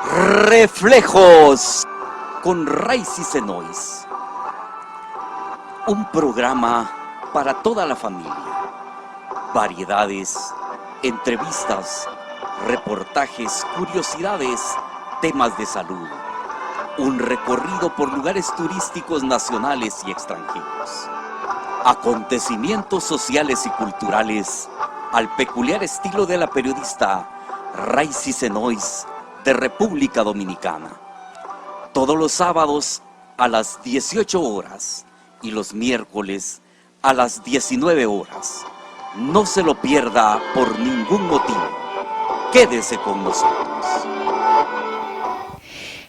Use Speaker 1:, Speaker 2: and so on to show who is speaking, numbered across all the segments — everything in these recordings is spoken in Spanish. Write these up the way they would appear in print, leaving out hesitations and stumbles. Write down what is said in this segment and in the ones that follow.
Speaker 1: Reflejos con Raicy Senois. Un programa para toda la familia. Variedades, entrevistas, reportajes, curiosidades, temas de salud. Un recorrido por lugares turísticos nacionales y extranjeros. Acontecimientos sociales y culturales al peculiar estilo de la periodista Raicy Senois de República Dominicana. Todos los sábados a las 18 horas y los miércoles a las 19 horas. No se lo pierda por ningún motivo. Quédese con nosotros.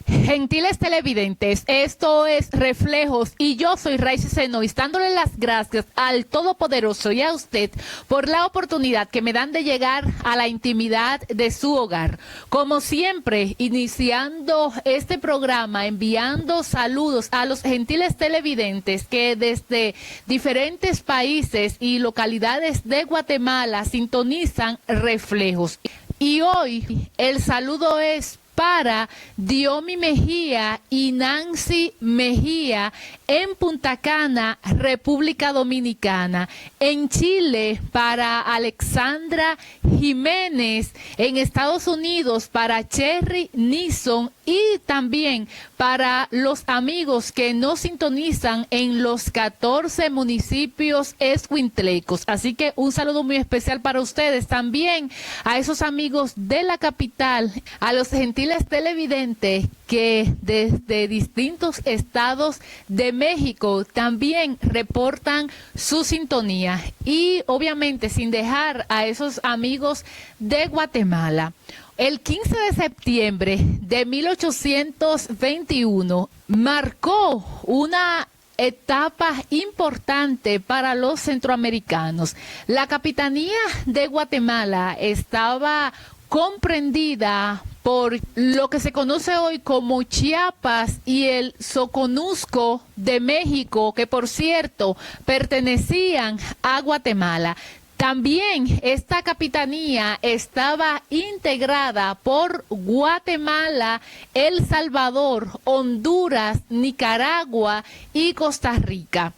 Speaker 2: Gentiles televidentes, esto es Reflejos y yo soy Raicy Senois, dándole las gracias al Todopoderoso y a usted por la oportunidad que me dan de llegar a la intimidad de su hogar. Como siempre, iniciando este programa, enviando saludos a los gentiles televidentes que desde diferentes países y localidades de Guatemala sintonizan Reflejos. Y hoy el saludo es para Diomi Mejía y Nancy Mejía en Punta Cana, República Dominicana. En Chile para Alexandra Jiménez, en Estados Unidos para Cherry Nison y también para los amigos que nos sintonizan en los 14 municipios escuintlecos. Así que un saludo muy especial para ustedes, también a esos amigos de la capital, a los gentiles televidentes que desde distintos estados de México también reportan su sintonía, y obviamente sin dejar a esos amigos de Guatemala. El 15 de septiembre de 1821 marcó una etapa importante para los centroamericanos. La capitanía de Guatemala estaba comprendida por lo que se conoce hoy como Chiapas y el Soconusco de México, que por cierto pertenecían a Guatemala. También esta capitanía estaba integrada por Guatemala, El Salvador, Honduras, Nicaragua y Costa Rica.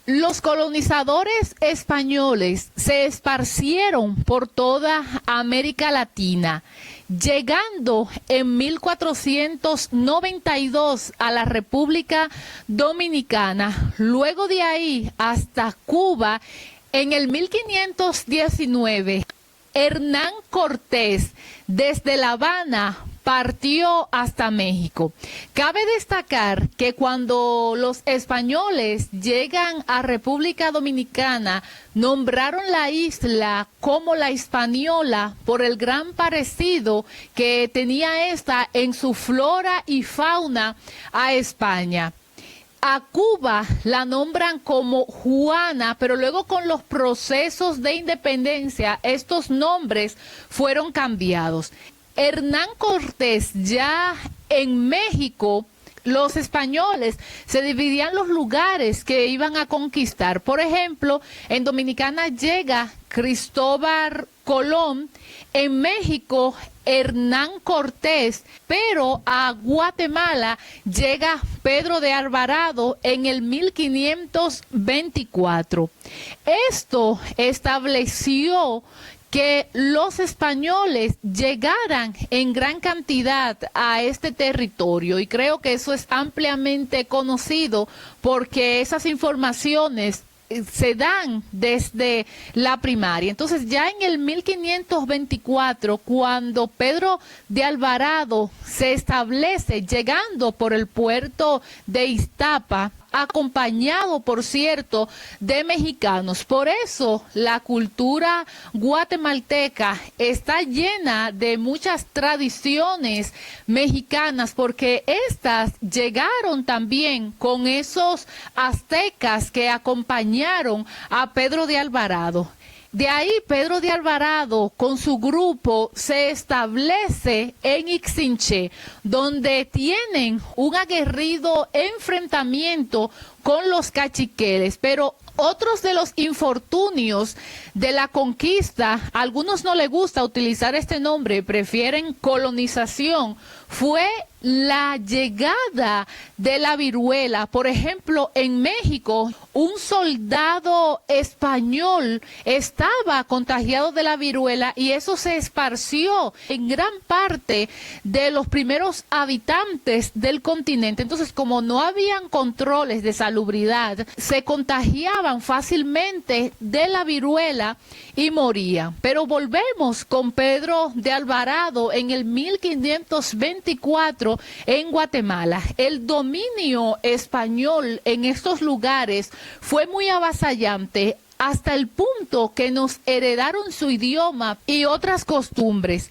Speaker 2: Los colonizadores españoles se esparcieron por toda América Latina, llegando en 1492 a la República Dominicana, luego de ahí hasta Cuba. En el 1519, Hernán Cortés desde La Habana partió hasta México. Cabe destacar que cuando los españoles llegan a República Dominicana, nombraron la isla como la Hispaniola por el gran parecido que tenía esta en su flora y fauna a España. A Cuba la nombran como Juana, pero luego con los procesos de independencia estos nombres fueron cambiados. Hernán Cortés, ya en México, los españoles se dividían los lugares que iban a conquistar. Por ejemplo, en Dominicana llega Cristóbal Colón, en México Hernán Cortés, pero a Guatemala llega Pedro de Alvarado en el 1524. Esto estableció que los españoles llegaran en gran cantidad a este territorio, y creo que eso es ampliamente conocido porque esas informaciones se dan desde la primaria. Entonces ya en el 1524, cuando Pedro de Alvarado se establece llegando por el puerto de Iztapa, acompañado, por cierto, de mexicanos. Por eso la cultura guatemalteca está llena de muchas tradiciones mexicanas, porque estas llegaron también con esos aztecas que acompañaron a Pedro de Alvarado. De ahí Pedro de Alvarado con su grupo se establece en Ixinché, donde tienen un aguerrido enfrentamiento con los caciqueles, pero Otros de los infortunios de la conquista, a algunos no les gusta utilizar este nombre, prefieren colonización, fue la llegada de la viruela. Por ejemplo, en México, un soldado español estaba contagiado de la viruela y eso se esparció en gran parte de los primeros habitantes del continente. Entonces, como no habían controles de salubridad, se contagiaban fácilmente de la viruela y morían. Pero volvemos con Pedro de Alvarado en el 1524 en Guatemala. El dominio español en estos lugares fue muy avasallante hasta el punto que nos heredaron su idioma y otras costumbres.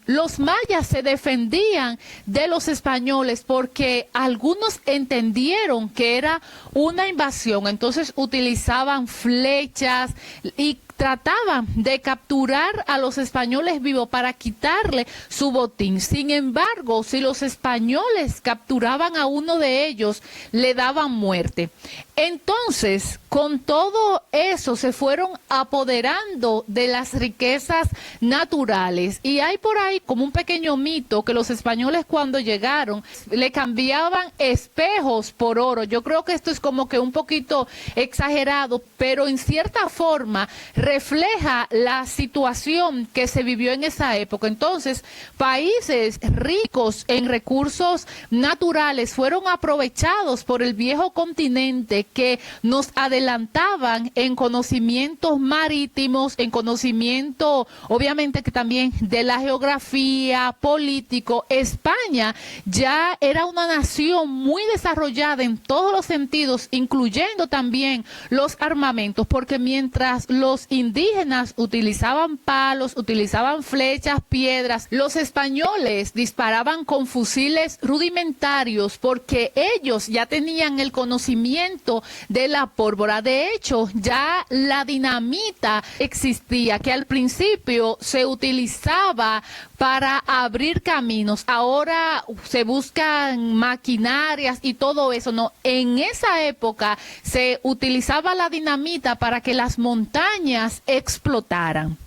Speaker 2: Los mayas se defendían de los españoles porque algunos entendieron que era una invasión, entonces utilizaban flechas y trataban de capturar a los españoles vivos para quitarle su botín. Sin embargo, si los españoles capturaban a uno de ellos, le daban muerte. Entonces, con todo eso, se fueron apoderando de las riquezas naturales. Y hay por ahí como un pequeño mito que los españoles cuando llegaron le cambiaban espejos por oro. Yo creo que esto es como que un poquito exagerado, pero en cierta forma refleja la situación que se vivió en esa época. Entonces, países ricos en recursos naturales fueron aprovechados por el viejo continente que nos adelantaban en conocimientos marítimos, en conocimiento, obviamente que también de la geografía, político. España ya era una nación muy desarrollada en todos los sentidos, incluyendo también los armamentos, porque mientras los indígenas utilizaban palos, utilizaban flechas, piedras, los españoles disparaban con fusiles rudimentarios porque ellos ya tenían el conocimiento de la pólvora. De hecho, ya la dinamita existía, que al principio se utilizaba para abrir caminos. Ahora se buscan maquinarias y todo eso. No, en esa época se utilizaba la dinamita para que las montañas explotaran.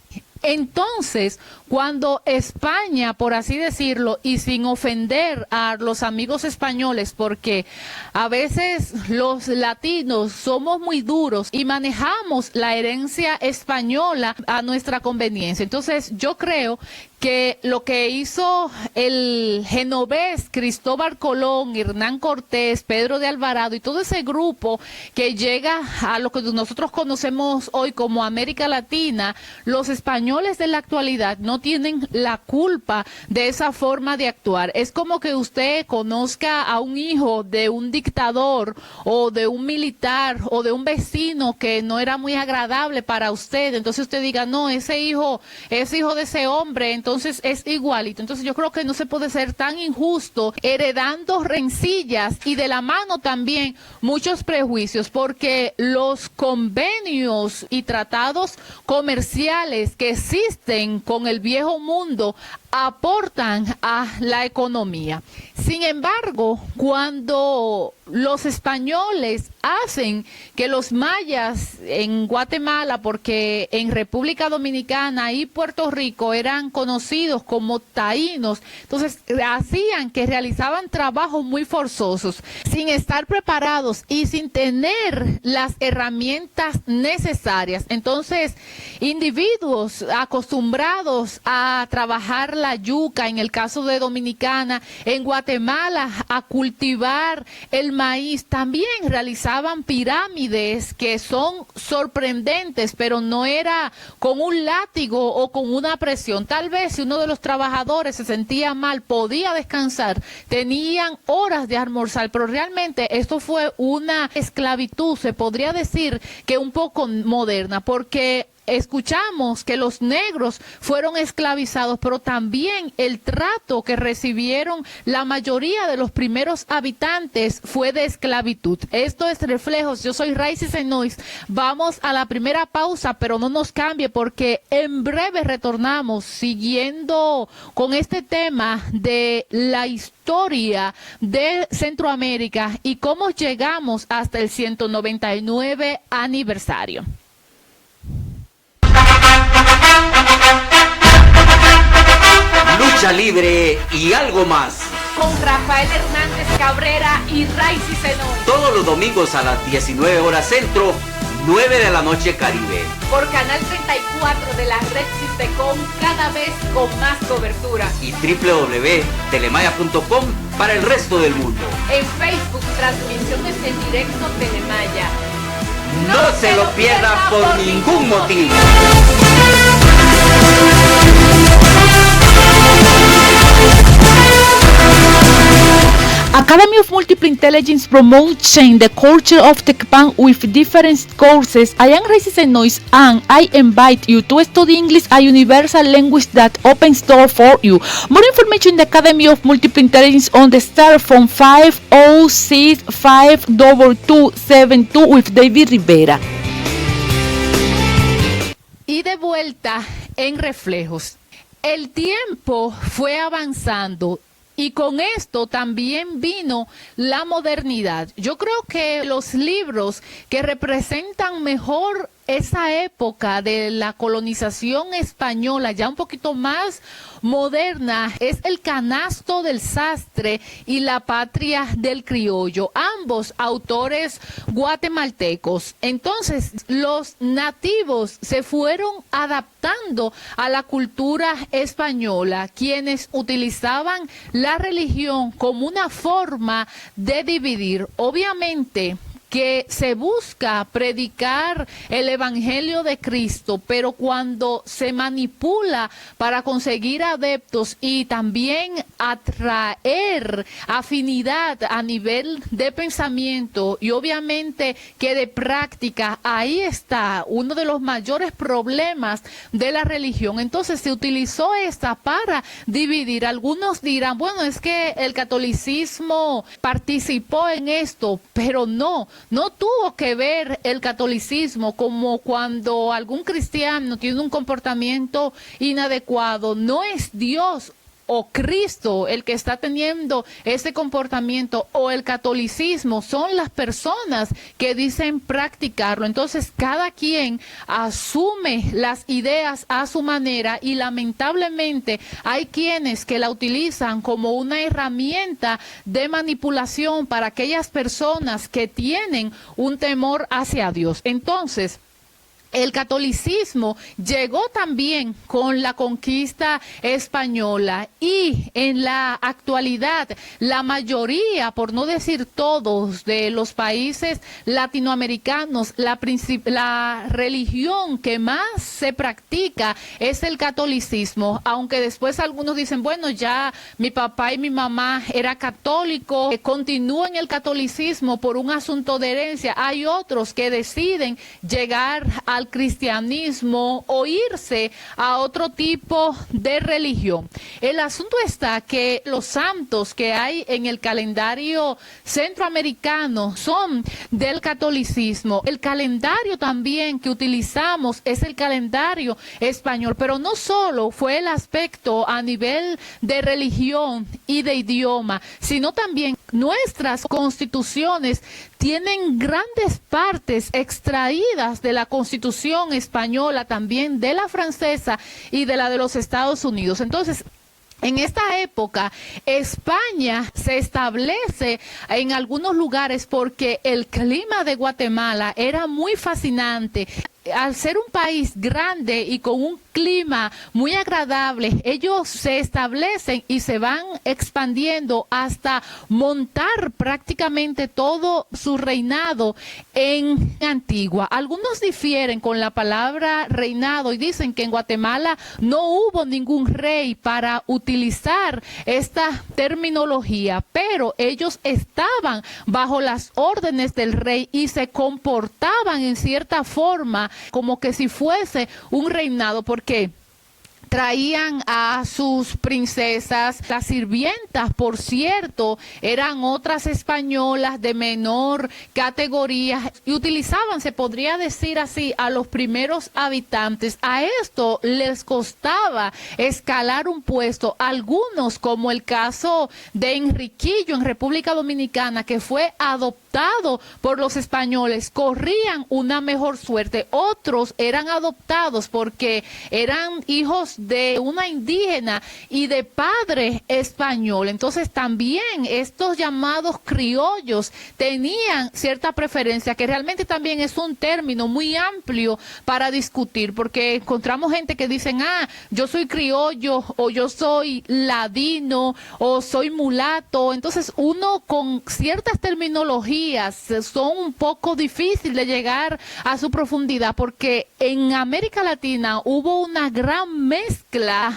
Speaker 2: Entonces, cuando España, por así decirlo, y sin ofender a los amigos españoles, porque a veces los latinos somos muy duros y manejamos la herencia española a nuestra conveniencia. Entonces, yo creo que lo que hizo el genovés Cristóbal Colón, Hernán Cortés, Pedro de Alvarado y todo ese grupo que llega a lo que nosotros conocemos hoy como América Latina, los españoles de la actualidad no tienen la culpa de esa forma de actuar. Es como que usted conozca a un hijo de un dictador o de un militar o de un vecino que no era muy agradable para usted, entonces usted diga, no, ese hijo es hijo de ese hombre, entonces es igualito. Entonces yo creo que no se puede ser tan injusto heredando rencillas y de la mano también muchos prejuicios, porque los convenios y tratados comerciales que existen con el viejo mundo aportan a la economía. Sin embargo, cuando los españoles hacen que los mayas en Guatemala, porque en República Dominicana y Puerto Rico eran conocidos como taínos, entonces hacían que realizaban trabajos muy forzosos, sin estar preparados y sin tener las herramientas necesarias. Entonces, individuos acostumbrados a trabajar la yuca, en el caso de Dominicana, en Guatemala a cultivar el maíz, también realizaban pirámides que son sorprendentes, pero no era con un látigo o con una presión. Tal vez si uno de los trabajadores se sentía mal, podía descansar, tenían horas de almorzar, pero realmente esto fue una esclavitud, se podría decir que un poco moderna, porque escuchamos que los negros fueron esclavizados, pero también el trato que recibieron la mayoría de los primeros habitantes fue de esclavitud. Esto es Reflejos. Yo soy Raicy Senois. Vamos a la primera pausa, pero no nos cambie porque en breve retornamos siguiendo con este tema de la historia de Centroamérica y cómo llegamos hasta el 199 aniversario.
Speaker 1: Lucha libre y algo más.
Speaker 2: Con Rafael Hernández Cabrera y Raicy Senois.
Speaker 1: Todos los domingos a las 19 horas centro, 9 de la noche Caribe.
Speaker 2: Por Canal 34 de la red Sistecom, cada vez con más cobertura.
Speaker 1: Y www.telemaya.com para el resto del mundo.
Speaker 2: En Facebook, transmisiones en directo Telemaya.
Speaker 1: No se lo pierda por ningún motivo.
Speaker 2: Academy of Multiple Intelligence promotes the culture of Tecpan with different courses. I am Raicy Senois and I invite you to study English, a universal language that opens doors for you. More information in the Academy of Multiple Intelligence on the start from 506-52272 with David Rivera. Y de vuelta en Reflejos. El tiempo fue avanzando. Y con esto también vino la modernidad. Yo creo que los libros que representan mejor esa época de la colonización española, ya un poquito más moderna, es El canasto del sastre y La patria del criollo, ambos autores guatemaltecos. Entonces, los nativos se fueron adaptando a la cultura española, quienes utilizaban la religión como una forma de dividir. Obviamente, que se busca predicar el evangelio de Cristo, pero cuando se manipula para conseguir adeptos y también atraer afinidad a nivel de pensamiento y obviamente que de práctica, ahí está uno de los mayores problemas de la religión. Entonces se utilizó esta para dividir. Algunos dirán, bueno, es que el catolicismo participó en esto, pero no tuvo que ver el catolicismo como cuando algún cristiano tiene un comportamiento inadecuado. No es Dios o Cristo el que está teniendo ese comportamiento o el catolicismo, son las personas que dicen practicarlo. Entonces cada quien asume las ideas a su manera y lamentablemente hay quienes que la utilizan como una herramienta de manipulación para aquellas personas que tienen un temor hacia Dios. Entonces, el catolicismo llegó también con la conquista española y en la actualidad la mayoría, por no decir todos, de los países latinoamericanos, la religión que más se practica es el catolicismo, aunque después algunos dicen, bueno, ya mi papá y mi mamá era católico, continúan el catolicismo por un asunto de herencia. Hay otros que deciden llegar al cristianismo o irse a otro tipo de religión. El asunto está que los santos que hay en el calendario centroamericano son del catolicismo. El calendario también que utilizamos es el calendario español, pero no solo fue el aspecto a nivel de religión y de idioma, sino también nuestras constituciones tienen grandes partes extraídas de la Constitución española, también de la francesa y de la de los Estados Unidos. Entonces, en esta época, España se establece en algunos lugares porque el clima de Guatemala era muy fascinante. Al ser un país grande y con un clima muy agradable, ellos se establecen y se van expandiendo hasta montar prácticamente todo su reinado en Antigua. Algunos difieren con la palabra reinado y dicen que en Guatemala no hubo ningún rey para utilizar esta terminología, pero ellos estaban bajo las órdenes del rey y se comportaban en cierta forma como que si fuese un reinado, porque traían a sus princesas, las sirvientas, por cierto, eran otras españolas de menor categoría y utilizaban, se podría decir así, a los primeros habitantes. A esto les costaba escalar un puesto. Algunos, como el caso de Enriquillo en República Dominicana, que fue adoptado por los españoles, corrían una mejor suerte. Otros eran adoptados porque eran hijos de una indígena y de padre español. Entonces también estos llamados criollos tenían cierta preferencia, que realmente también es un término muy amplio para discutir, porque encontramos gente que dicen, yo soy criollo, o yo soy ladino, o soy mulato. Entonces uno con ciertas terminologías son un poco difíciles de llegar a su profundidad, porque en América Latina hubo una gran mezcla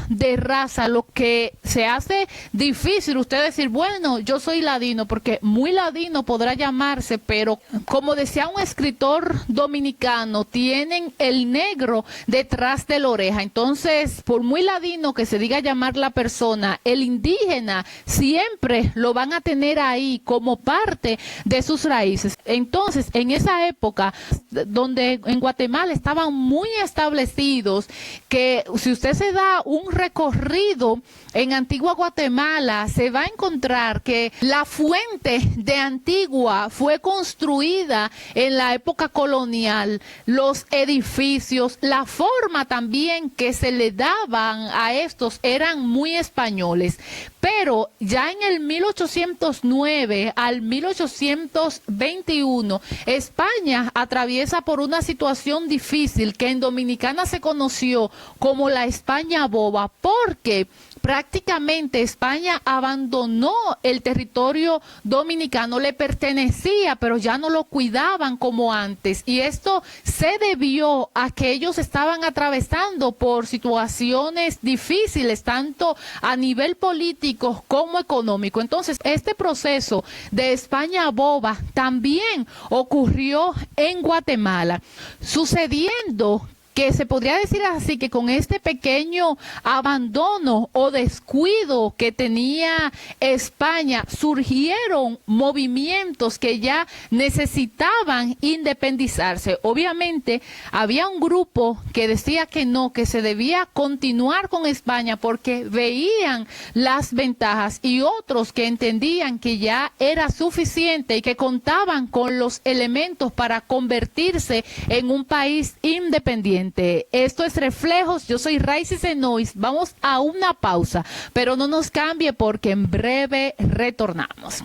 Speaker 2: de raza, lo que se hace difícil usted decir, bueno, yo soy ladino, porque muy ladino podrá llamarse, pero como decía un escritor dominicano, tienen el negro detrás de la oreja. Entonces, por muy ladino que se diga llamar la persona, el indígena siempre lo van a tener ahí como parte de sus raíces. Entonces, en esa época, donde en Guatemala estaban muy establecidos, que si usted se da un recorrido en Antigua Guatemala, se va a encontrar que la fuente de Antigua fue construida en la época colonial. Los edificios, la forma también que se le daban a estos eran muy españoles. Pero ya en el 1809 al 1821, España atraviesa por una situación difícil que en Dominicana se conoció como la España boba, porque prácticamente España abandonó el territorio dominicano, le pertenecía, pero ya no lo cuidaban como antes. Y esto se debió a que ellos estaban atravesando por situaciones difíciles, tanto a nivel político como económico. Entonces, este proceso de España boba también ocurrió en Guatemala, sucediendo que se podría decir así, que con este pequeño abandono o descuido que tenía España, surgieron movimientos que ya necesitaban independizarse. Obviamente, había un grupo que decía que no, que se debía continuar con España porque veían las ventajas, y otros que entendían que ya era suficiente y que contaban con los elementos para convertirse en un país independiente. Esto es Reflejos, yo soy Raicy Senois. Vamos a una pausa, pero no nos cambie porque en breve retornamos.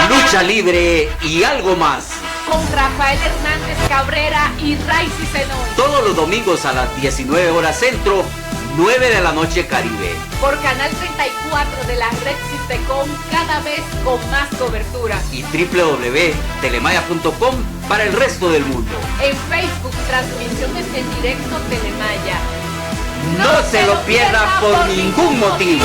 Speaker 1: Lucha libre y algo más.
Speaker 2: Con Rafael Hernández Cabrera y Raicy Senois.
Speaker 1: Todos los domingos a las 19 horas centro, 9 de la noche Caribe.
Speaker 2: Por Canal 34 de la red Sistecom, cada vez con más cobertura.
Speaker 1: Y www.telemaya.com para el resto del mundo.
Speaker 2: En Facebook, transmisiones en directo Telemaya.
Speaker 1: No se lo pierda por ningún motivo.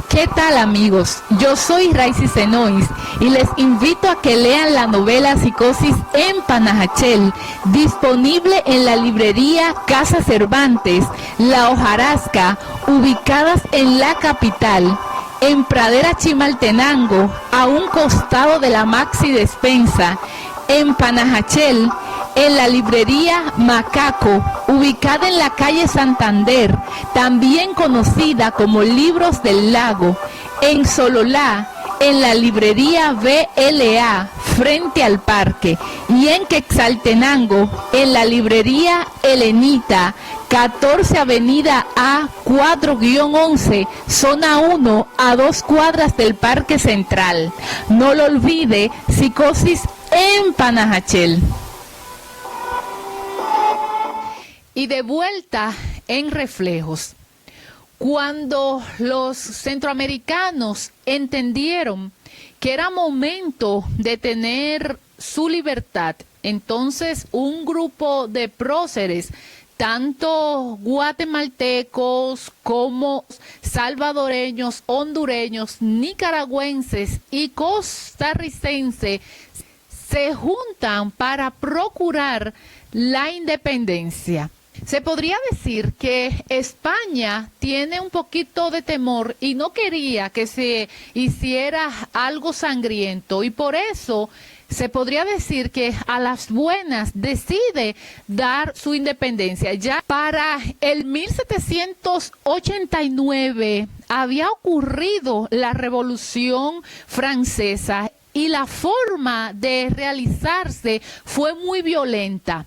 Speaker 2: ¿Qué tal, amigos? Yo soy Raicy Senois y les invito a que lean la novela Psicosis en Panajachel, disponible en la librería Casa Cervantes, La Hojarasca, ubicadas en la capital, en Pradera Chimaltenango, a un costado de la Maxi Despensa, en Panajachel, en la librería Macaco, ubicada en la calle Santander, también conocida como Libros del Lago, en Sololá, en la librería BLA frente al parque y en Quetzaltenango en la librería Helenita 14 Avenida A 4-11 zona 1 a 2 cuadras del Parque Central. No lo olvide, Psicosis en Panajachel. Y de vuelta en Reflejos. Cuando los centroamericanos entendieron que era momento de tener su libertad, entonces un grupo de próceres, tanto guatemaltecos como salvadoreños, hondureños, nicaragüenses y costarricenses, se juntan para procurar la independencia. Se podría decir que España tiene un poquito de temor y no quería que se hiciera algo sangriento, y por eso se podría decir que a las buenas decide dar su independencia. Ya para el 1789 había ocurrido la Revolución Francesa y la forma de realizarse fue muy violenta.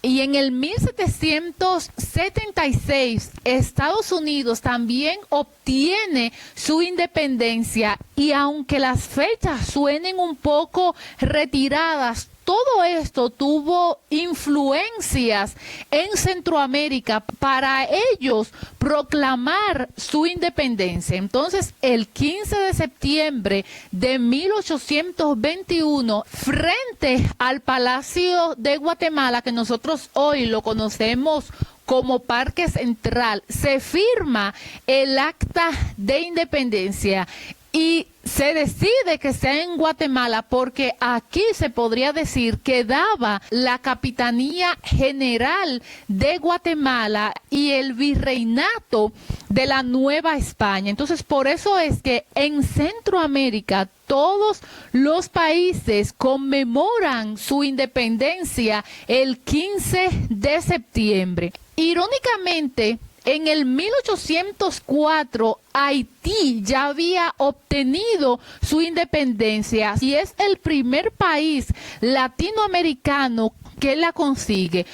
Speaker 2: Y en el 1776, Estados Unidos también obtiene su independencia, y aunque las fechas suenen un poco retiradas, todo esto tuvo influencias en Centroamérica para ellos proclamar su independencia. Entonces, el 15 de septiembre de 1821, frente al Palacio de Guatemala, que nosotros hoy lo conocemos como Parque Central, se firma el Acta de Independencia. Y se decide que sea en Guatemala porque aquí se podría decir que daba la Capitanía General de Guatemala y el virreinato de la Nueva España. Entonces, por eso es que en Centroamérica todos los países conmemoran su independencia el 15 de septiembre. Irónicamente, en el 1804, Haití ya había obtenido su independencia y es el primer país latinoamericano que la consigue.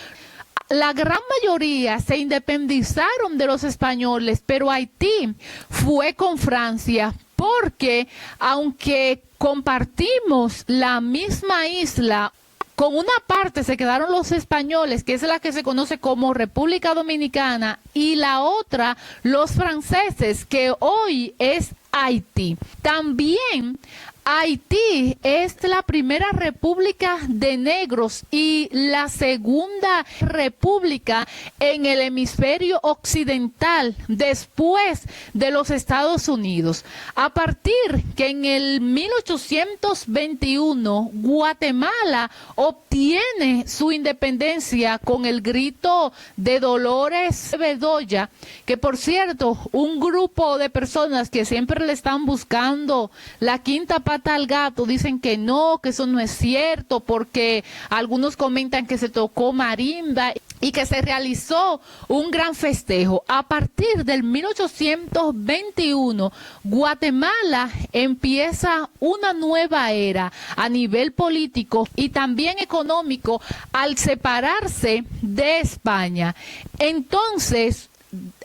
Speaker 2: La gran mayoría se independizaron de los españoles, pero Haití fue con Francia porque, aunque compartimos la misma isla, con una parte se quedaron los españoles, que es la que se conoce como República Dominicana, y la otra los franceses, que hoy es Haití. También Haití es la primera república de negros y la segunda república en el hemisferio occidental después de los Estados Unidos. A partir que en el 1821 Guatemala obtiene su independencia con el grito de Dolores Bedoya, que por cierto, un grupo de personas que siempre le están buscando la quinta pata al gato, dicen que no, que eso no es cierto, porque algunos comentan que se tocó marimba y que se realizó un gran festejo. A partir del 1821, Guatemala empieza una nueva era a nivel político y también económico al separarse de España. Entonces,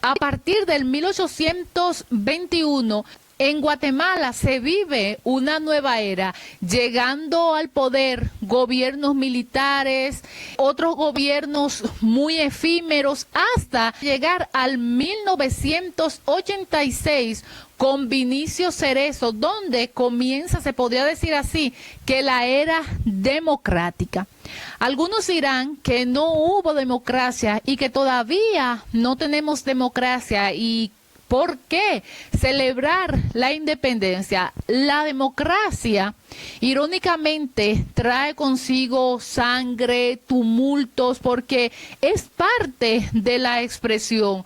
Speaker 2: a partir del 1821, en Guatemala se vive una nueva era, llegando al poder gobiernos militares, otros gobiernos muy efímeros, hasta llegar al 1986 con Vinicio Cerezo, donde comienza, se podría decir así, que la era democrática. Algunos dirán que no hubo democracia y que todavía no tenemos democracia. ¿Y por qué celebrar la independencia? La democracia, irónicamente, trae consigo sangre, tumultos, porque es parte de la expresión.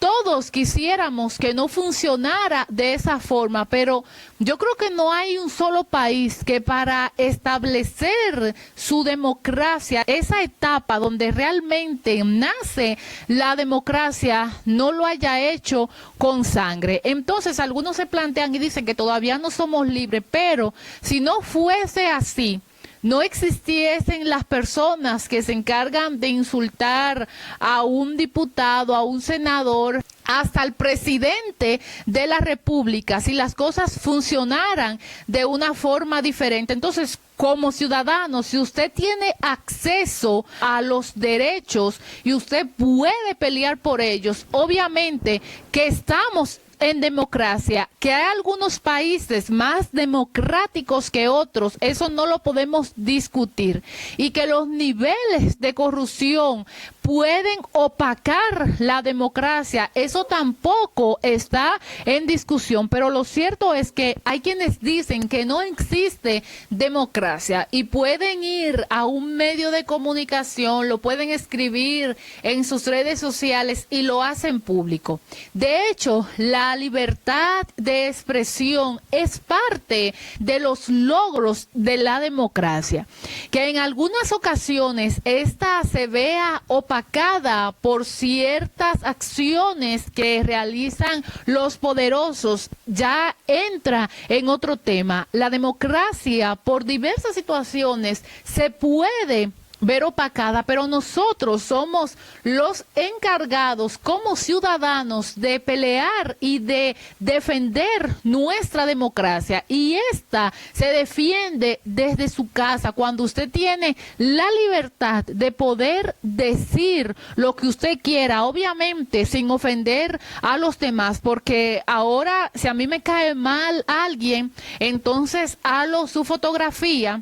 Speaker 2: todos quisiéramos que no funcionara de esa forma, pero yo creo que no hay un solo país que para establecer su democracia, esa etapa donde realmente nace la democracia, no lo haya hecho con sangre. Entonces algunos se plantean y dicen que todavía no somos libres, pero si no fuese así, no existiesen las personas que se encargan de insultar a un diputado, a un senador, hasta el presidente de la República, si las cosas funcionaran de una forma diferente. Entonces, como ciudadano, si usted tiene acceso a los derechos y usted puede pelear por ellos, obviamente que estamos en democracia, que hay algunos países más democráticos que otros, eso no lo podemos discutir, y que los niveles de corrupción pueden opacar la democracia, eso tampoco está en discusión, pero lo cierto es que hay quienes dicen que no existe democracia y pueden ir a un medio de comunicación, lo pueden escribir en sus redes sociales y lo hacen público. De hecho, la libertad de expresión es parte de los logros de la democracia, que en algunas ocasiones esta se vea opacada por ciertas acciones que realizan los poderosos, ya entra en otro tema. La democracia, por diversas situaciones, se puede ver opacada, pero nosotros somos los encargados como ciudadanos de pelear y de defender nuestra democracia, y esta se defiende desde su casa, cuando usted tiene la libertad de poder decir lo que usted quiera, obviamente sin ofender a los demás, porque ahora si a mí me cae mal alguien, entonces halo su fotografía,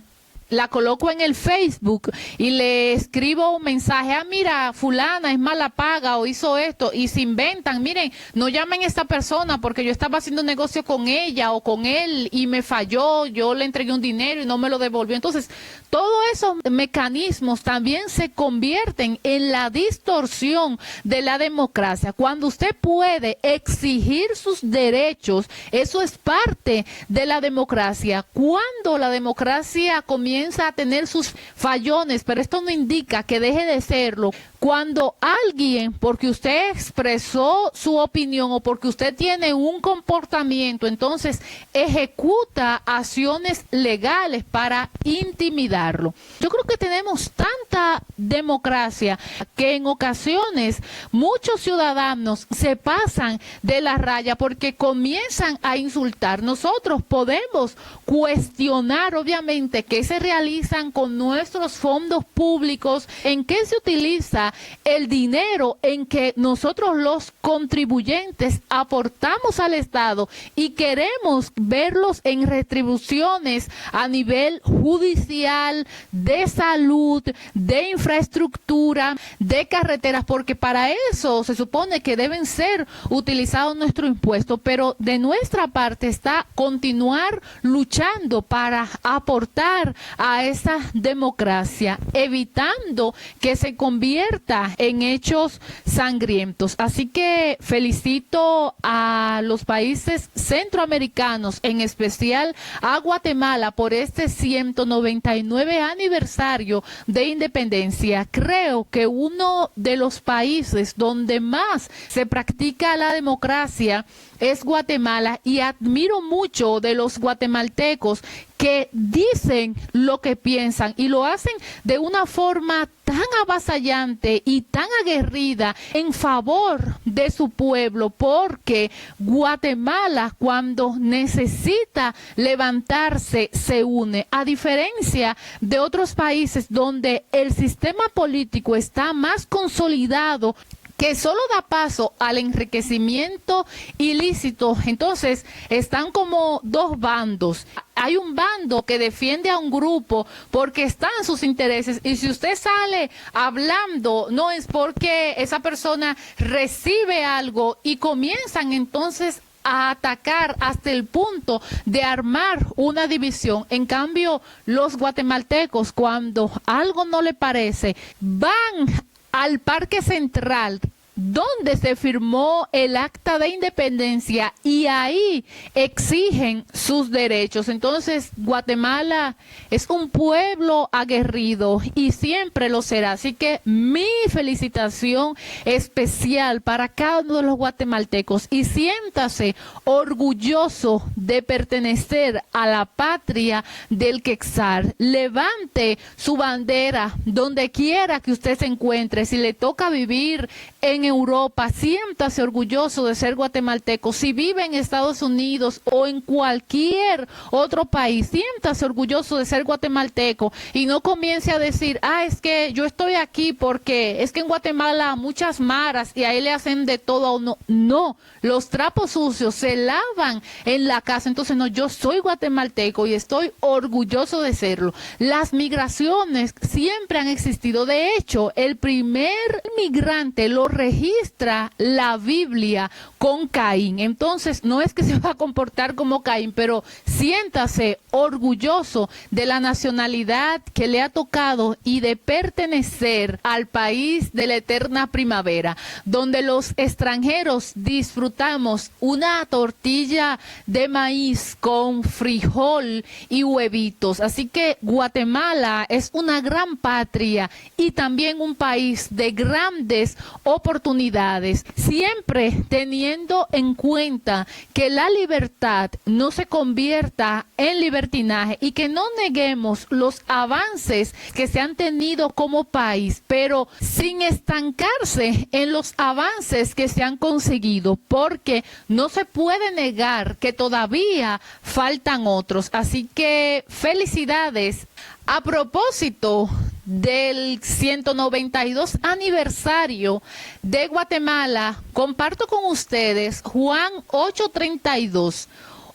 Speaker 2: la coloco en el Facebook y le escribo un mensaje, mira, fulana es mala paga o hizo esto, y se inventan, miren, no llamen a esta persona porque yo estaba haciendo un negocio con ella o con él y me falló, yo le entregué un dinero y no me lo devolvió. Entonces, todos esos mecanismos también se convierten en la distorsión de la democracia. Cuando usted puede exigir sus derechos, eso es parte de la democracia. Cuando la democracia comienza a tener sus fallones, pero esto no indica que deje de serlo, cuando alguien, porque usted expresó su opinión o porque usted tiene un comportamiento, entonces ejecuta acciones legales para intimidarlo. Yo creo que tenemos tanta democracia que en ocasiones muchos ciudadanos se pasan de la raya porque comienzan a insultar. Nosotros podemos cuestionar, obviamente, qué se realizan con nuestros fondos públicos, en qué se utiliza el dinero en que nosotros los contribuyentes aportamos al Estado, y queremos verlos en retribuciones a nivel judicial, de salud, de infraestructura, de carreteras, porque para eso se supone que deben ser utilizados nuestros impuestos, pero de nuestra parte está continuar luchando para aportar a esa democracia, evitando que se convierta en hechos sangrientos. Así que felicito a los países centroamericanos, en especial a Guatemala, por este 199 aniversario de independencia. Creo que uno de los países donde más se practica la democracia es Guatemala, y admiro mucho de los guatemaltecos que dicen lo que piensan y lo hacen de una forma tan avasallante y tan aguerrida en favor de su pueblo, porque Guatemala, cuando necesita levantarse, se une, a diferencia de otros países donde el sistema político está más consolidado, que solo da paso al enriquecimiento ilícito. Entonces están como dos bandos. Hay un bando que defiende a un grupo porque están sus intereses, y si usted sale hablando, no es porque esa persona recibe algo, y comienzan entonces a atacar hasta el punto de armar una división. En cambio, los guatemaltecos, cuando algo no le parece, van al Parque Central donde se firmó el Acta de Independencia y ahí exigen sus derechos. Entonces, Guatemala es un pueblo aguerrido y siempre lo será. Así que mi felicitación especial para cada uno de los guatemaltecos y siéntase orgulloso de pertenecer a la patria del Quetzal. Levante su bandera donde quiera que usted se encuentre. Si le toca vivir en Europa, siéntase orgulloso de ser guatemalteco. Si vive en Estados Unidos o en cualquier otro país, siéntase orgulloso de ser guatemalteco y no comience a decir, es que yo estoy aquí porque es que en Guatemala muchas maras y ahí le hacen de todo a uno. No, los trapos sucios se lavan en la casa. Entonces, no, yo soy guatemalteco y estoy orgulloso de serlo. Las migraciones siempre han existido. De hecho, el primer migrante lo registra la Biblia con Caín. Entonces, no es que se va a comportar como Caín, pero siéntase orgulloso de la nacionalidad que le ha tocado y de pertenecer al país de la eterna primavera, donde los extranjeros disfrutamos una tortilla de maíz con frijol y huevitos. Así que Guatemala es una gran patria y también un país de grandes oportunidades, siempre teniendo en cuenta que la libertad no se convierta en libertinaje y que no neguemos los avances que se han tenido como país, pero sin estancarse en los avances que se han conseguido, porque no se puede negar que todavía faltan otros. Así que felicidades. A propósito del 192 aniversario de Guatemala, comparto con ustedes Juan 8:32,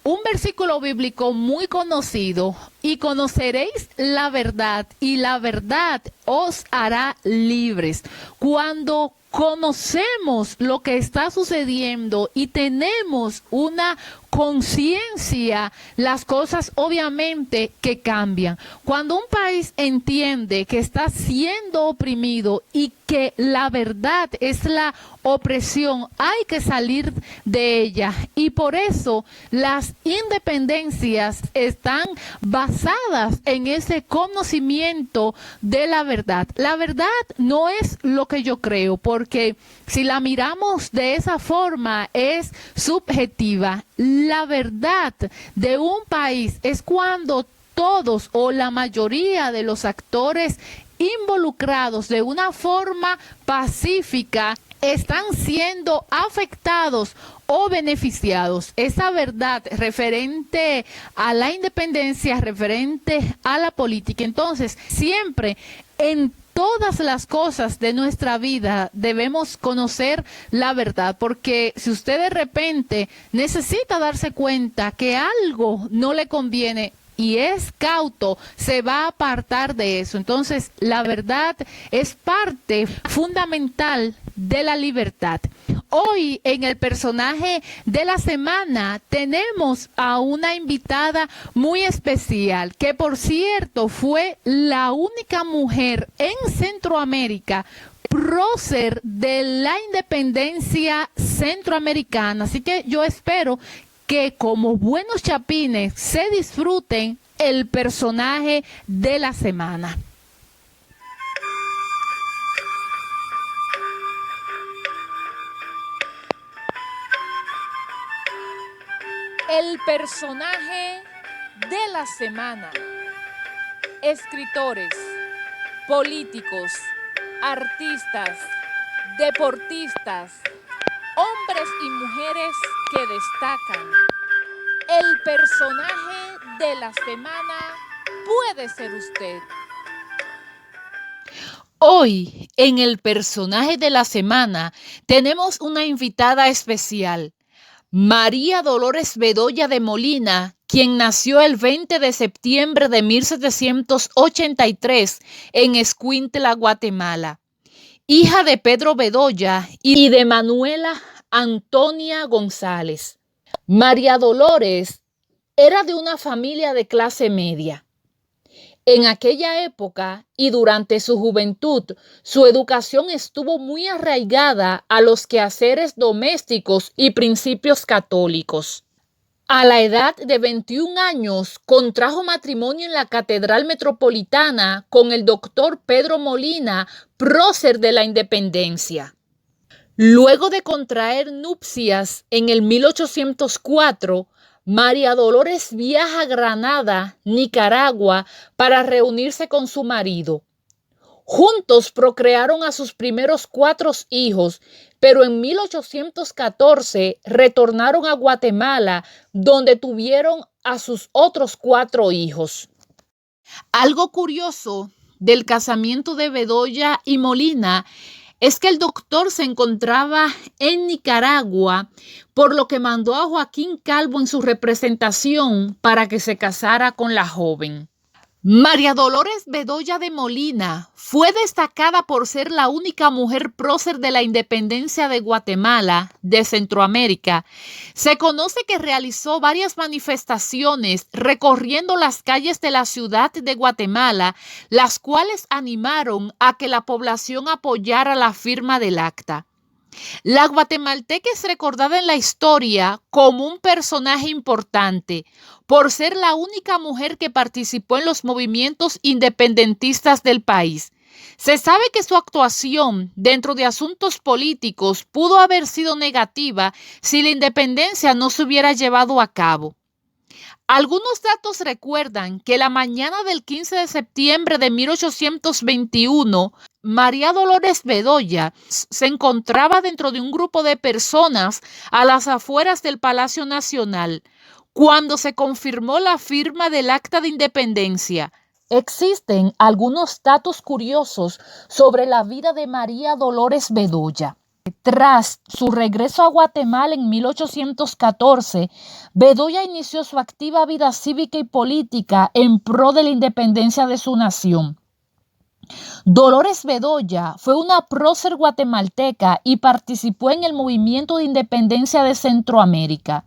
Speaker 2: un versículo bíblico muy conocido: y conoceréis la verdad, y la verdad os hará libres. Cuando conocemos lo que está sucediendo y tenemos una conciencia, las cosas obviamente que cambian. Cuando un país entiende que está siendo oprimido y que la verdad es la opresión, hay que salir de ella. Y por eso las independencias están basadas en ese conocimiento de la verdad. La verdad no es lo que yo creo, porque si la miramos de esa forma es subjetiva. La verdad de un país es cuando todos o la mayoría de los actores involucrados de una forma pacífica están siendo afectados o beneficiados. Esa verdad referente a la independencia, referente a la política. Entonces, siempre en todas las cosas de nuestra vida debemos conocer la verdad, porque si usted de repente necesita darse cuenta que algo no le conviene y es cauto, se va a apartar de eso. Entonces, la verdad es parte fundamental de la libertad. Hoy en el personaje de la semana tenemos a una invitada muy especial, que por cierto fue la única mujer en Centroamérica prócer de la independencia centroamericana. Así que yo espero que como buenos chapines se disfruten el personaje de la semana. El personaje de la semana. Escritores, políticos, artistas, deportistas, hombres y mujeres que destacan. El personaje de la semana puede ser usted. Hoy, en el personaje de la semana, tenemos una invitada especial, María Dolores Bedoya de Molina, quien nació el 20 de septiembre de 1783 en Escuintla, Guatemala. Hija de Pedro Bedoya y de Manuela Antonia González. María Dolores era de una familia de clase media. En aquella época y durante su juventud, su educación estuvo muy arraigada a los quehaceres domésticos y principios católicos. A la edad de 21 años, contrajo matrimonio en la Catedral Metropolitana con el doctor Pedro Molina, prócer de la Independencia. Luego de contraer nupcias en el 1804, María Dolores viaja a Granada, Nicaragua, para reunirse con su marido. Juntos procrearon a sus primeros 4 hijos, pero en 1814 retornaron a Guatemala, donde tuvieron a sus otros 4 hijos. Algo curioso del casamiento de Bedoya y Molina es que el doctor se encontraba en Nicaragua, por lo que mandó a Joaquín Calvo en su representación para que se casara con la joven. María Dolores Bedoya de Molina fue destacada por ser la única mujer prócer de la independencia de Guatemala, de Centroamérica. Se conoce que realizó varias manifestaciones recorriendo las calles de la ciudad de Guatemala, las cuales animaron a que la población apoyara la firma del acta. La guatemalteca es recordada en la historia como un personaje importante por ser la única mujer que participó en los movimientos independentistas del país. Se sabe que su actuación dentro de asuntos políticos pudo haber sido negativa si la independencia no se hubiera llevado a cabo. Algunos datos recuerdan que la mañana del 15 de septiembre de 1821, María Dolores Bedoya se encontraba dentro de un grupo de personas a las afueras del Palacio Nacional, cuando se confirmó la firma del Acta de Independencia. Existen algunos datos curiosos sobre la vida de María Dolores Bedoya. Tras su regreso a Guatemala en 1814, Bedoya inició su activa vida cívica y política en pro de la independencia de su nación. Dolores Bedoya fue una prócer guatemalteca y participó en el movimiento de independencia de Centroamérica.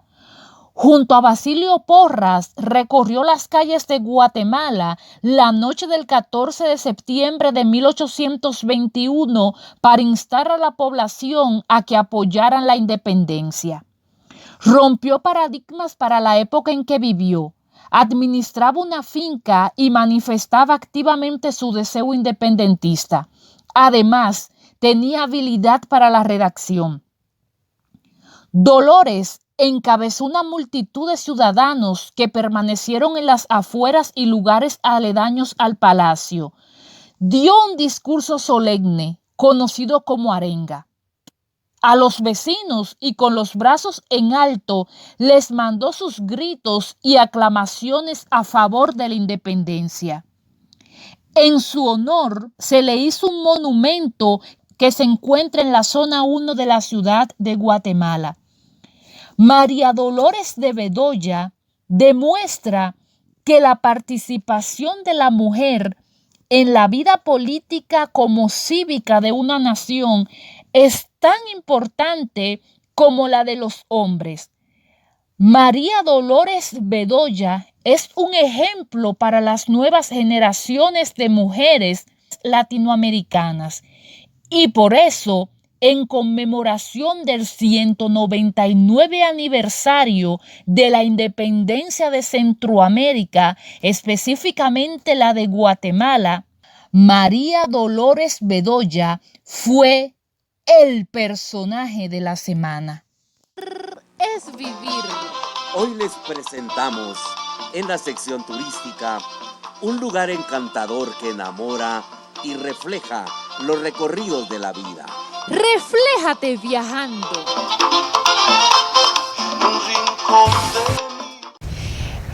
Speaker 2: Junto a Basilio Porras, recorrió las calles de Guatemala la noche del 14 de septiembre de 1821 para instar a la población a que apoyaran la independencia. Rompió paradigmas para la época en que vivió. Administraba una finca y manifestaba activamente su deseo independentista. Además, tenía habilidad para la redacción. Dolores encabezó una multitud de ciudadanos que permanecieron en las afueras y lugares aledaños al palacio. Dio un discurso solemne, conocido como arenga. A los vecinos y con los brazos en alto les mandó sus gritos y aclamaciones a favor de la independencia. En su honor se le hizo un monumento que se encuentra en la zona 1 de la ciudad de Guatemala. María Dolores de Bedoya demuestra que la participación de la mujer en la vida política como cívica de una nación es tan importante como la de los hombres. María Dolores Bedoya es un ejemplo para las nuevas generaciones de mujeres latinoamericanas y por eso, en conmemoración del 199 aniversario de la independencia de Centroamérica, específicamente la de Guatemala, María Dolores Bedoya fue el personaje de la semana. Es vivir.
Speaker 1: Hoy les presentamos en la sección turística un lugar encantador que enamora y refleja los recorridos de la vida.
Speaker 2: Refléjate viajando.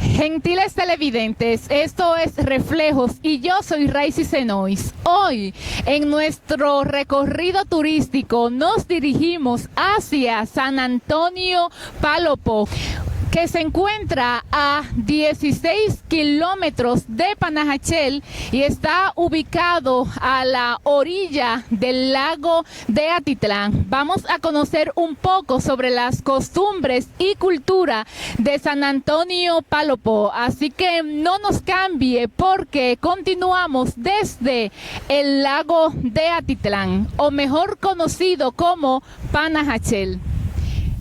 Speaker 2: Gentiles televidentes, esto es Reflejos y yo soy Raicy Senois. Hoy, en nuestro recorrido turístico, nos dirigimos hacia San Antonio Palo Pó, que se encuentra a 16 kilómetros de Panajachel y está ubicado a la orilla del lago de Atitlán. Vamos a conocer un poco sobre las costumbres y cultura de San Antonio Palopó, así que no nos cambie porque continuamos desde el lago de Atitlán, o mejor conocido como Panajachel.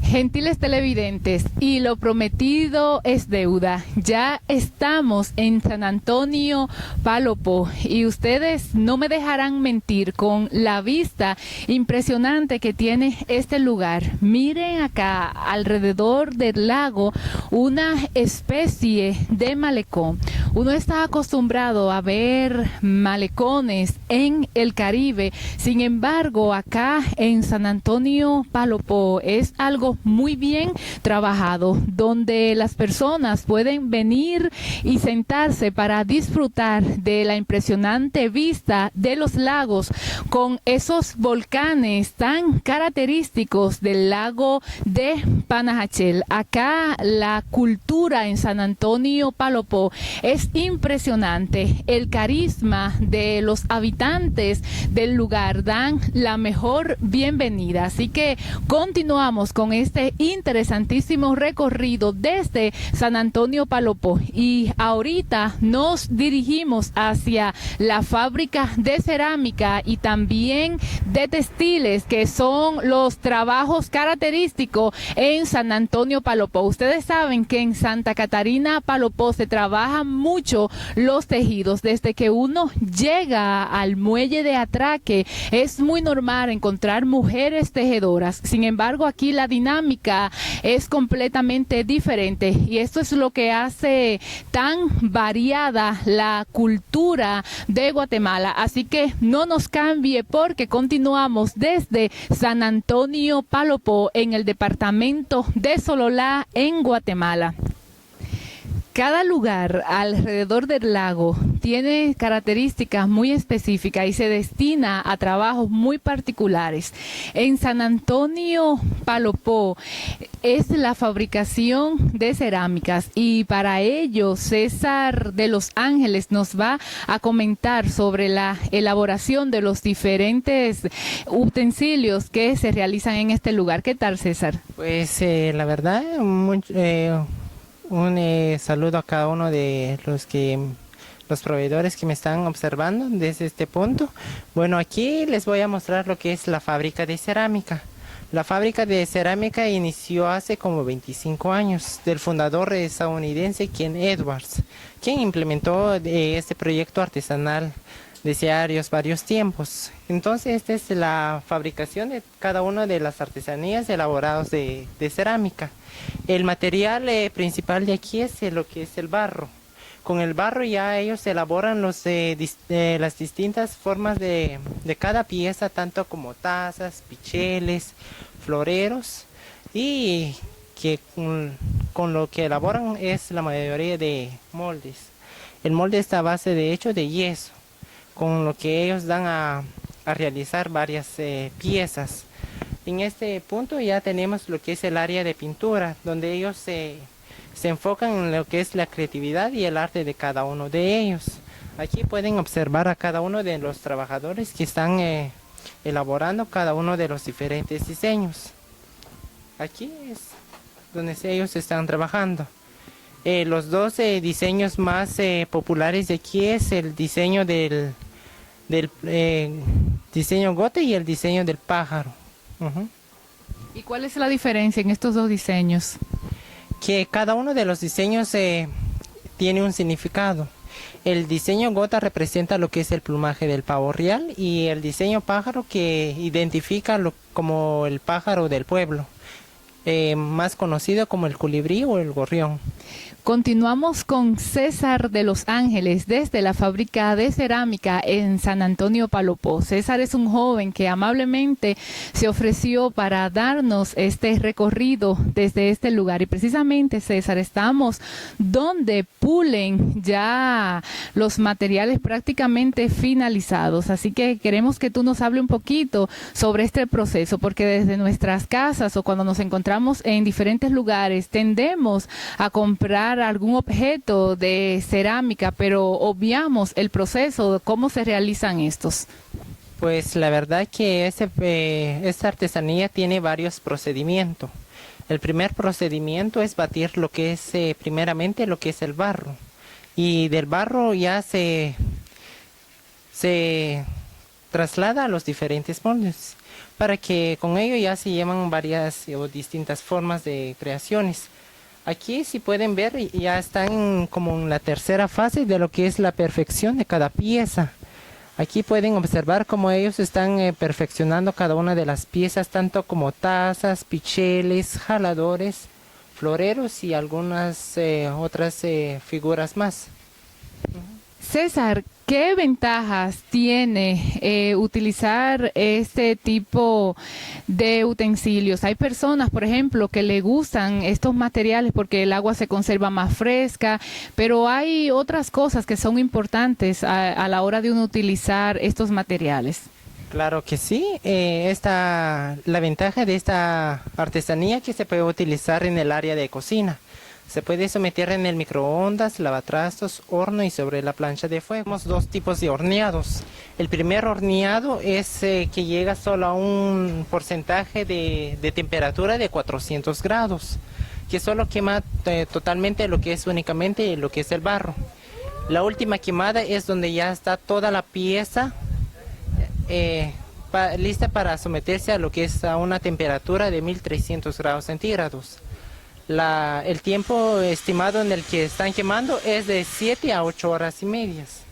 Speaker 2: Gentiles televidentes, y lo prometido es deuda. Ya estamos en San Antonio Palopó y ustedes no me dejarán mentir con la vista impresionante que tiene este lugar. Miren acá alrededor del lago una especie de malecón. Uno está acostumbrado a ver malecones en el Caribe, sin embargo acá en San Antonio Palopó es algo muy bien trabajado, donde las personas pueden venir y sentarse para disfrutar de la impresionante vista de los lagos con esos volcanes tan característicos del lago de Panajachel. Acá la cultura en San Antonio Palopó es impresionante. El carisma de los habitantes del lugar dan la mejor bienvenida. Así que continuamos con este interesantísimo recorrido desde San Antonio Palopó y ahorita nos dirigimos hacia la fábrica de cerámica y también de textiles, que son los trabajos característicos en San Antonio Palopó. Ustedes saben que en Santa Catarina Palopó se trabajan mucho los tejidos. Desde que uno llega al muelle de atraque es muy normal encontrar mujeres tejedoras. Sin embargo, aquí la dinámica es completamente diferente y esto es lo que hace tan variada la cultura de Guatemala. Así que no nos cambie porque continuamos desde San Antonio Palopó en el departamento de Sololá en Guatemala. Cada lugar alrededor del lago tiene características muy específicas y se destina a trabajos muy particulares. En San Antonio Palopó es la fabricación de cerámicas y para ello César de los Ángeles nos va a comentar sobre la elaboración de los diferentes utensilios que se realizan en este lugar. ¿Qué tal, César?
Speaker 3: Pues la verdad, un saludo a cada uno de los proveedores que me están observando desde este punto. Bueno, aquí les voy a mostrar lo que es la fábrica de cerámica. La fábrica de cerámica inició hace como 25 años del fundador estadounidense Ken Edwards, quien implementó este proyecto artesanal desde varios tiempos. Entonces, esta es la fabricación de cada una de las artesanías elaboradas de cerámica. El material principal de aquí es lo que es el barro. Con el barro ya ellos elaboran las distintas formas de cada pieza, tanto como tazas, picheles, floreros, y que con lo que elaboran es la mayoría de moldes. El molde está a base de hecho de yeso, con lo que ellos dan a realizar varias piezas. En este punto ya tenemos lo que es el área de pintura, donde ellos se enfocan en lo que es la creatividad y el arte de cada uno de ellos. Aquí pueden observar a cada uno de los trabajadores que están elaborando cada uno de los diferentes diseños. Aquí es donde ellos están trabajando. Los dos diseños más populares de aquí es el diseño del diseño gote y el diseño del pájaro.
Speaker 2: ¿Y cuál es la diferencia en estos dos diseños?
Speaker 3: Que cada uno de los diseños tiene un significado. El diseño gota representa lo que es el plumaje del pavo real y el diseño pájaro que identifica como el pájaro del pueblo, más conocido como el colibrí o el gorrión.
Speaker 2: Continuamos con César de los Ángeles desde la fábrica de cerámica en San Antonio Palopó. César es un joven que amablemente se ofreció para darnos este recorrido desde este lugar. Y precisamente, César, estamos donde pulen ya los materiales prácticamente finalizados. Así que queremos que tú nos hable un poquito sobre este proceso, porque desde nuestras casas o cuando nos encontramos encontramos en diferentes lugares, tendemos a comprar algún objeto de cerámica, pero obviamos el proceso de cómo se realizan estos.
Speaker 3: Pues la verdad que esta artesanía tiene varios procedimientos. El primer procedimiento es batir lo que es primeramente lo que es el barro. Y del barro ya se traslada a los diferentes moldes, para que con ello ya se llevan varias o distintas formas de creaciones. Aquí, si pueden ver, ya están como en la tercera fase de lo que es la perfección de cada pieza. Aquí pueden observar cómo ellos están perfeccionando cada una de las piezas, tanto como tazas, picheles, jaladores, floreros y algunas otras figuras más.
Speaker 2: César, ¿qué ventajas tiene utilizar este tipo de utensilios? Hay personas, por ejemplo, que le gustan estos materiales porque el agua se conserva más fresca, pero hay otras cosas que son importantes a la hora de uno utilizar estos materiales.
Speaker 3: Claro que sí. La ventaja de esta artesanía que se puede utilizar en el área de cocina. Se puede someter en el microondas, lavatrastos, horno y sobre la plancha de fuego. Tenemos dos tipos de horneados. El primer horneado es que llega solo a un porcentaje de temperatura de 400 grados, que solo quema totalmente lo que es únicamente lo que es el barro. La última quemada es donde ya está toda la pieza lista para someterse a lo que es a una temperatura de 1300 grados centígrados. El tiempo estimado en el que están quemando es de 7 a 8 horas y medias.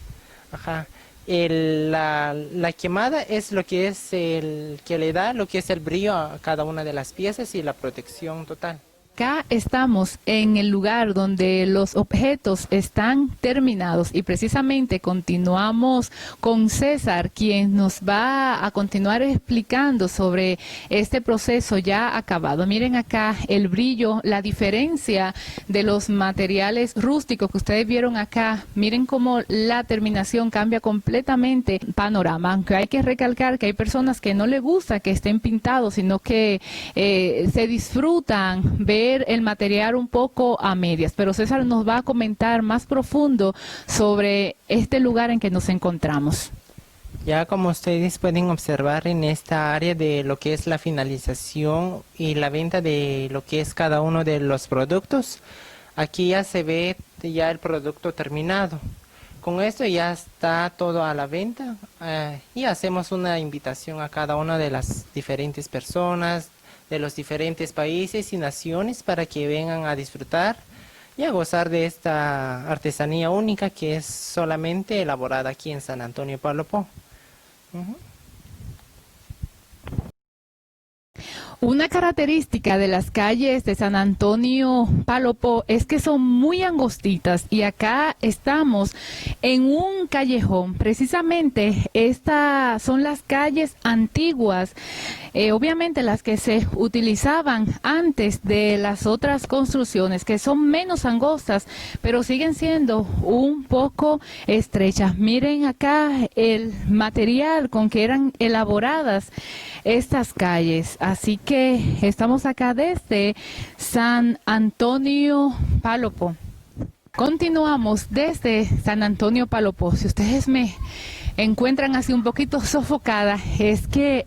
Speaker 3: Ajá. La quemada es lo que es el que le da lo que es el brillo a cada una de las piezas y la protección total.
Speaker 2: Acá estamos en el lugar donde los objetos están terminados y precisamente continuamos con César, quien nos va a continuar explicando sobre este proceso ya acabado. Miren acá el brillo, la diferencia de los materiales rústicos que ustedes vieron acá. Miren cómo la terminación cambia completamente el panorama, aunque hay que recalcar que hay personas que no les gusta que estén pintados, sino que se disfrutan ver el material un poco a medias, pero César nos va a comentar más profundo sobre este lugar en que nos encontramos.
Speaker 3: Ya como ustedes pueden observar en esta área de lo que es la finalización y la venta de lo que es cada uno de los productos, aquí ya se ve ya el producto terminado. Con esto ya está todo a la venta y hacemos una invitación a cada una de las diferentes personas de los diferentes países y naciones para que vengan a disfrutar y a gozar de esta artesanía única que es solamente elaborada aquí en San Antonio Palo Po.
Speaker 2: Una característica de las calles de San Antonio Palo Po es que son muy angostitas y acá estamos en un callejón. Precisamente estas son las calles antiguas, obviamente las que se utilizaban antes de las otras construcciones, que son menos angostas, pero siguen siendo un poco estrechas. Miren acá el material con que eran elaboradas estas calles. Así que estamos acá desde San Antonio Palo Po. Continuamos desde San Antonio Palo Po. Si ustedes me encuentran así un poquito sofocada, es que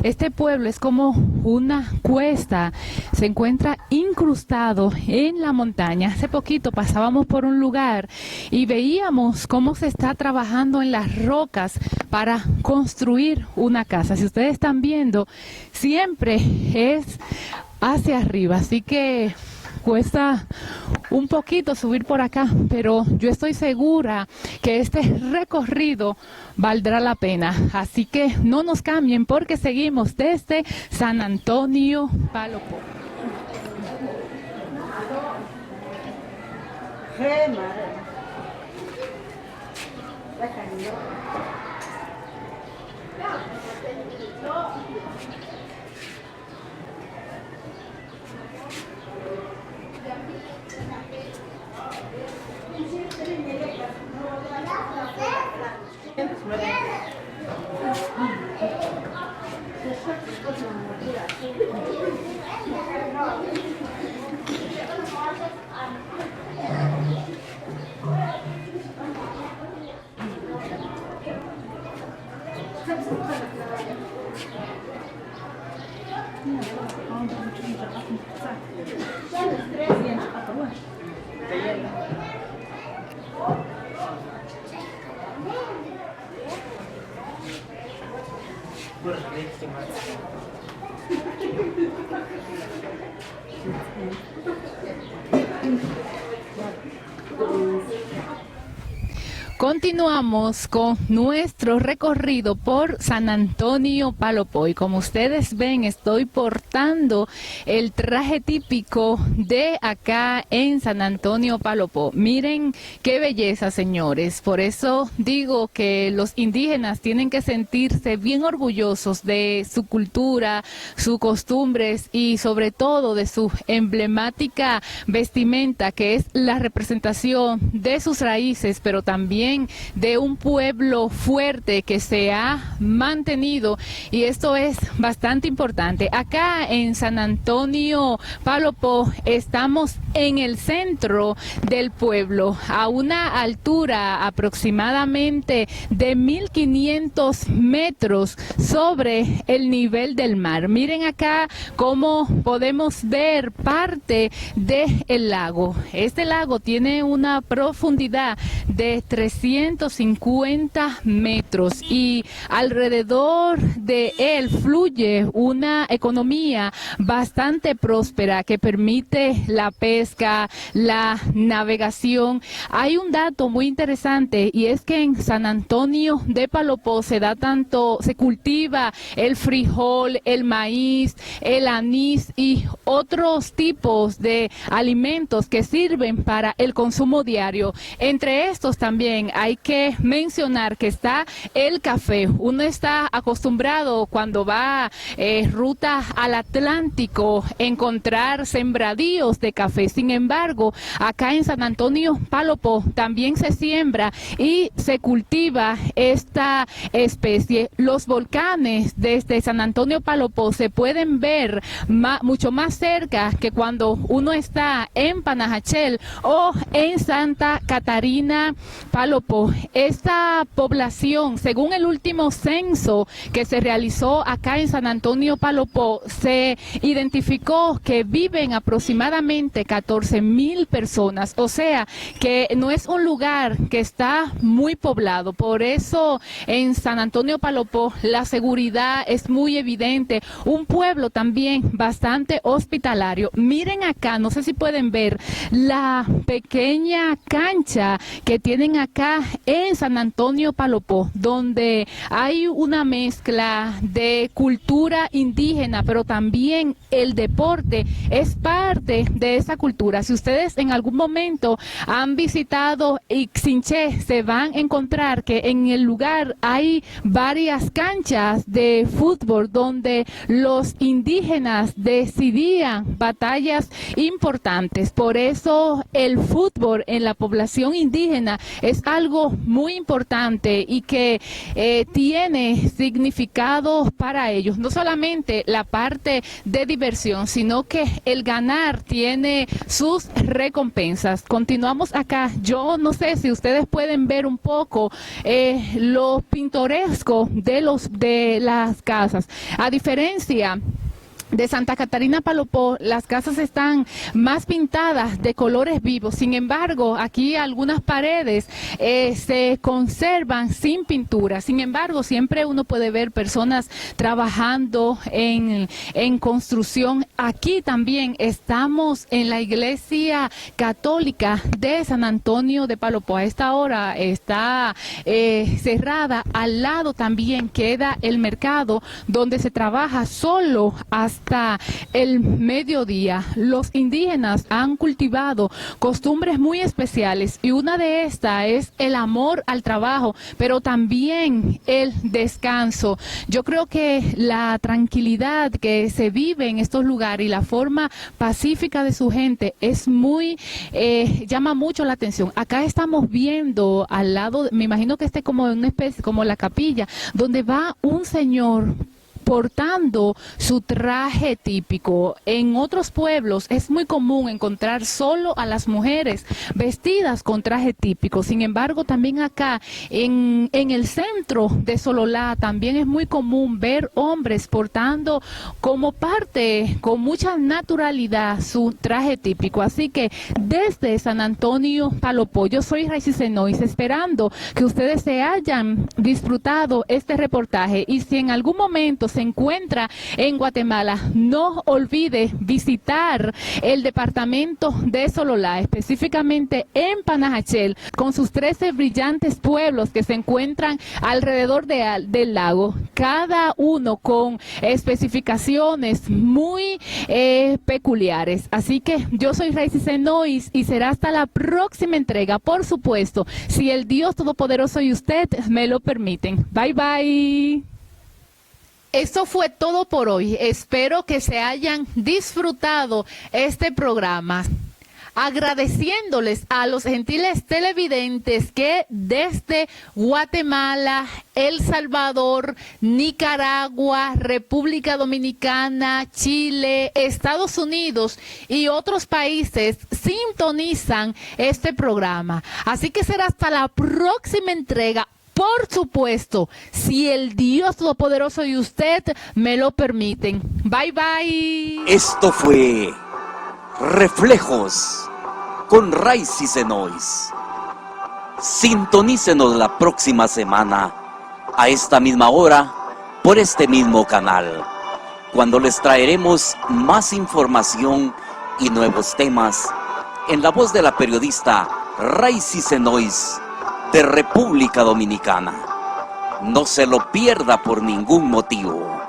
Speaker 2: este pueblo es como una cuesta, se encuentra incrustado en la montaña. Hace poquito pasábamos por un lugar y veíamos cómo se está trabajando en las rocas para construir una casa. Si ustedes están viendo, siempre es hacia arriba, así que cuesta un poquito subir por acá, pero yo estoy segura que este recorrido valdrá la pena. Así que no nos cambien porque seguimos desde San Antonio Palo Po. Continuamos con nuestro recorrido por San Antonio Palopó y como ustedes ven estoy portando el traje típico de acá en San Antonio Palopó. Miren qué belleza, señores. Por eso digo que los indígenas tienen que sentirse bien orgullosos de su cultura, sus costumbres y sobre todo de su emblemática vestimenta, que es la representación de sus raíces, pero también de un pueblo fuerte que se ha mantenido, y esto es bastante importante. Acá en San Antonio Palopó estamos en el centro del pueblo, a una altura aproximadamente de 1500 metros sobre el nivel del mar. Miren acá cómo podemos ver parte del lago. Este lago tiene una profundidad de 350 metros y alrededor de él fluye una economía bastante próspera que permite la pesca, la navegación. Hay un dato muy interesante y es que en San Antonio de Palopó se cultiva el frijol, el maíz, el anís y otros tipos de alimentos que sirven para el consumo diario. Entre estos también hay que mencionar que está el café. Uno está acostumbrado cuando va ruta al Atlántico encontrar sembradíos de café. Sin embargo, acá en San Antonio Palopó también se siembra y se cultiva esta especie. Los volcanes desde San Antonio Palopó se pueden ver mucho más cerca que cuando uno está en Panajachel o en Santa Catarina Palopó. Esta población, según el último censo que se realizó acá en San Antonio Palopó, se identificó que viven aproximadamente 14,000 personas, o sea que no es un lugar que está muy poblado. Por eso en San Antonio Palopó la seguridad es muy evidente, un pueblo también bastante hospitalario. Miren acá, no sé si pueden ver la pequeña cancha que tienen acá en San Antonio Palopó, donde hay una mezcla de cultura indígena, pero también el deporte es parte de esa cultura. Si ustedes en algún momento han visitado Ixinché, se van a encontrar que en el lugar hay varias canchas de fútbol donde los indígenas decidían batallas importantes. Por eso el fútbol en la población indígena es algo muy importante y que tiene significado para ellos. No solamente la parte de diversión, sino que el ganar tiene sus recompensas. Continuamos acá. Yo no sé si ustedes pueden ver un poco lo pintoresco de las casas. A diferencia de Santa Catarina Palopó, las casas están más pintadas de colores vivos. Sin embargo, aquí algunas paredes se conservan sin pintura. Sin embargo, siempre uno puede ver personas trabajando en construcción. Aquí también estamos en la iglesia católica de San Antonio de Palopó. A esta hora está cerrada. Al lado también queda el mercado donde se trabaja solo hasta el mediodía. Los indígenas han cultivado costumbres muy especiales y una de estas es el amor al trabajo, pero también el descanso. Yo creo que la tranquilidad que se vive en estos lugares y la forma pacífica de su gente es muy, llama mucho la atención. Acá estamos viendo al lado, me imagino que esté como en una especie, como la capilla, donde va un señor portando su traje típico. En otros pueblos es muy común encontrar solo a las mujeres vestidas con traje típico. Sin embargo, también acá en el centro de Sololá también es muy común ver hombres portando como parte, con mucha naturalidad, su traje típico. Así que desde San Antonio, Palopó, yo soy Raicy Senois, esperando que ustedes se hayan disfrutado este reportaje, y si en algún momento se encuentra en Guatemala, no olvide visitar el departamento de Sololá, específicamente en Panajachel, con sus 13 brillantes pueblos que se encuentran alrededor del lago, cada uno con especificaciones muy peculiares. Así que yo soy Raicy Senois y será hasta la próxima entrega, por supuesto, si el Dios Todopoderoso y usted me lo permiten. Bye bye. Esto fue todo por hoy. Espero que se hayan disfrutado este programa, agradeciéndoles a los gentiles televidentes que desde Guatemala, El Salvador, Nicaragua, República Dominicana, Chile, Estados Unidos y otros países sintonizan este programa. Así que será hasta la próxima entrega, por supuesto, si el Dios Todopoderoso y usted me lo permiten. Bye bye.
Speaker 1: Esto fue Reflejos con Raicy Senois. Sintonícenos la próxima semana a esta misma hora por este mismo canal, cuando les traeremos más información y nuevos temas en la voz de la periodista Raicy Senois de República Dominicana. No se lo pierda por ningún motivo.